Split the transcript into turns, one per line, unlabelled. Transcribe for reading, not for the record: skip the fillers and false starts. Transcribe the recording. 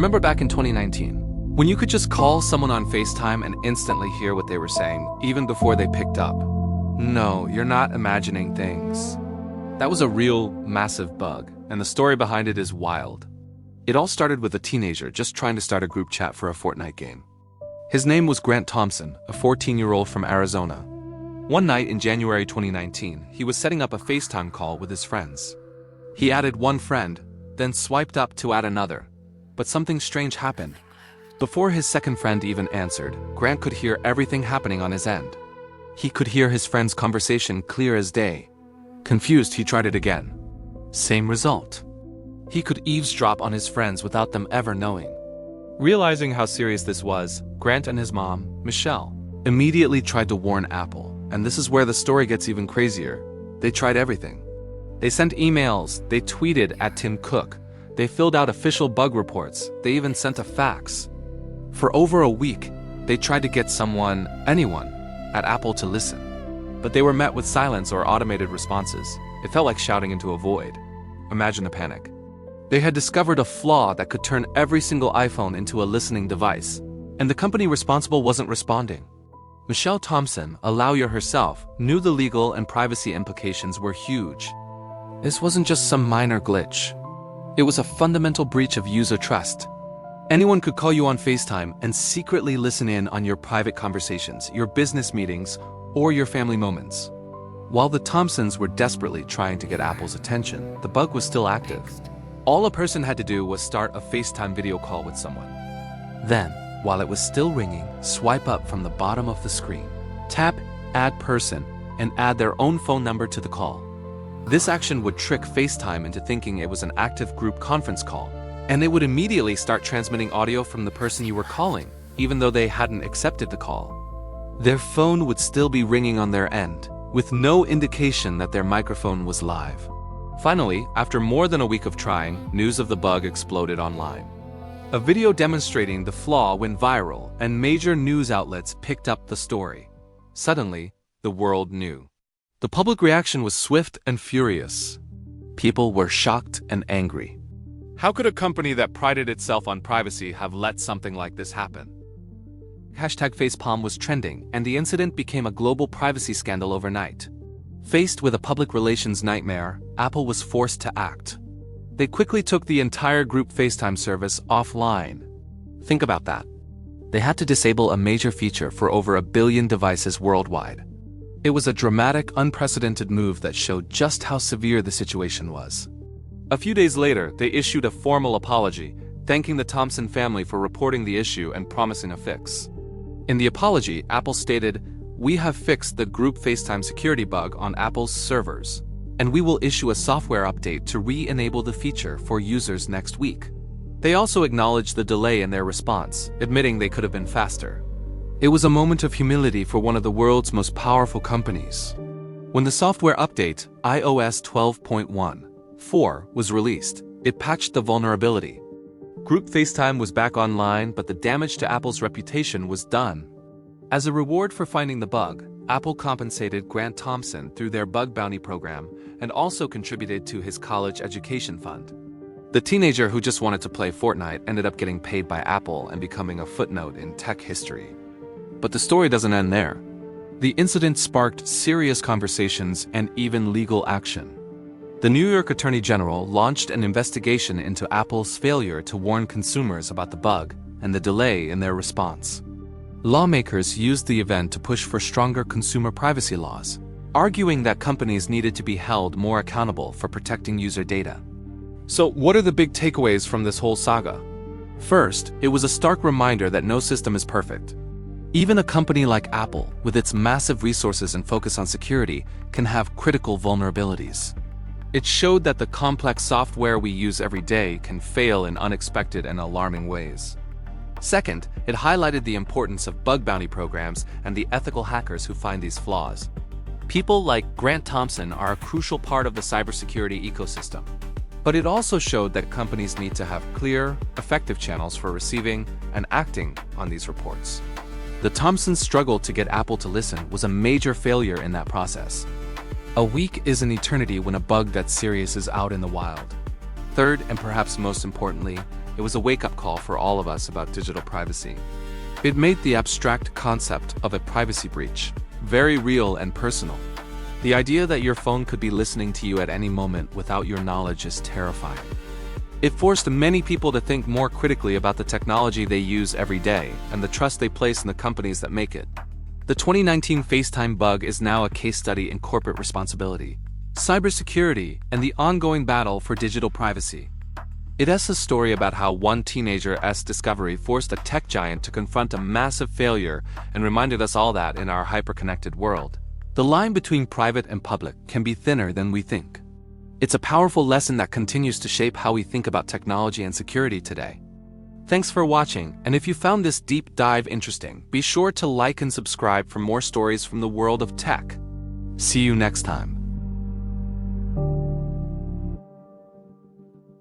Remember back in 2019, when you could just call someone on FaceTime and instantly hear what they were saying, even before they picked up? No, you're not imagining things. That was a real, massive bug, and the story behind it is wild. It all started with a teenager just trying to start a group chat for a Fortnite game. His name was Grant Thompson, a 14-year-old from Arizona. One night in January 2019, he was setting up a FaceTime call with his friends. He added one friend, then swiped up to add another. But something strange happened. Before his second friend even answered, Grant could hear everything happening on his end. He could hear his friend's conversation clear as day. Confused, he tried it again. Same result. He could eavesdrop on his friends without them ever knowing. Realizing how serious this was, Grant and his mom, Michelle, immediately tried to warn Apple, and this is where the story gets even crazier. They tried everything. They sent emails, they tweeted at Tim Cook, they filled out official bug reports, they even sent a fax. For over a week, they tried to get anyone, at Apple to listen. But they were met with silence or automated responses. It felt like shouting into a void. Imagine the panic. They had discovered a flaw that could turn every single iPhone into a listening device, and the company responsible wasn't responding. Michelle Thompson, a lawyer herself, knew the legal and privacy implications were huge. This wasn't just some minor glitch. It was a fundamental breach of user trust. Anyone could call you on FaceTime and secretly listen in on your private conversations, your business meetings, or your family moments. While the Thompsons were desperately trying to get Apple's attention, the bug was still active. All a person had to do was start a FaceTime video call with someone. Then, while it was still ringing, swipe up from the bottom of the screen, tap Add Person, and add their own phone number to the call. This action would trick FaceTime into thinking it was an active group conference call, and they would immediately start transmitting audio from the person you were calling, even though they hadn't accepted the call. Their phone would still be ringing on their end, with no indication that their microphone was live. Finally, after more than a week of trying, news of the bug exploded online. A video demonstrating the flaw went viral, and major news outlets picked up the story. Suddenly, the world knew. The public reaction was swift and furious. People were shocked and angry. How could a company that prided itself on privacy have let something like this happen? #FacePalm was trending, and the incident became a global privacy scandal overnight. Faced with a public relations nightmare, Apple was forced to act. They quickly took the entire Group FaceTime service offline. Think about that. They had to disable a major feature for over 1 billion devices worldwide. It was a dramatic, unprecedented move that showed just how severe the situation was. A few days later, they issued a formal apology, thanking the Thompson family for reporting the issue and promising a fix. In the apology, Apple stated, "We have fixed the Group FaceTime security bug on Apple's servers, and we will issue a software update to re-enable the feature for users next week." They also acknowledged the delay in their response, admitting they could have been faster. It was a moment of humility for one of the world's most powerful companies. When the software update, iOS 12.1.4, was released, it patched the vulnerability. Group FaceTime was back online, but the damage to Apple's reputation was done. As a reward for finding the bug, Apple compensated Grant Thompson through their bug bounty program and also contributed to his college education fund. The teenager who just wanted to play Fortnite ended up getting paid by Apple and becoming a footnote in tech history. But the story doesn't end there. The incident sparked serious conversations and even legal action. The New York Attorney General launched an investigation into Apple's failure to warn consumers about the bug and the delay in their response. Lawmakers used the event to push for stronger consumer privacy laws, arguing that companies needed to be held more accountable for protecting user data. So, what are the big takeaways from this whole saga? First, it was a stark reminder that no system is perfect. Even a company like Apple, with its massive resources and focus on security, can have critical vulnerabilities. It showed that the complex software we use every day can fail in unexpected and alarming ways. Second, it highlighted the importance of bug bounty programs and the ethical hackers who find these flaws. People like Grant Thompson are a crucial part of the cybersecurity ecosystem. But it also showed that companies need to have clear, effective channels for receiving and acting on these reports. The Thompsons' struggle to get Apple to listen was a major failure in that process. A week is an eternity when a bug that serious is out in the wild. Third, and perhaps most importantly, it was a wake-up call for all of us about digital privacy. It made the abstract concept of a privacy breach very real and personal. The idea that your phone could be listening to you at any moment without your knowledge is terrifying. It forced many people to think more critically about the technology they use every day and the trust they place in the companies that make it. The 2019 FaceTime bug is now a case study in corporate responsibility, cybersecurity, and the ongoing battle for digital privacy. It is a story about how one teenager's discovery forced a tech giant to confront a massive failure and reminded us all that in our hyper-connected world, the line between private and public can be thinner than we think. It's a powerful lesson that continues to shape how we think about technology and security today. Thanks for watching, and if you found this deep dive interesting, be sure to like and subscribe for more stories from the world of tech. See you next time.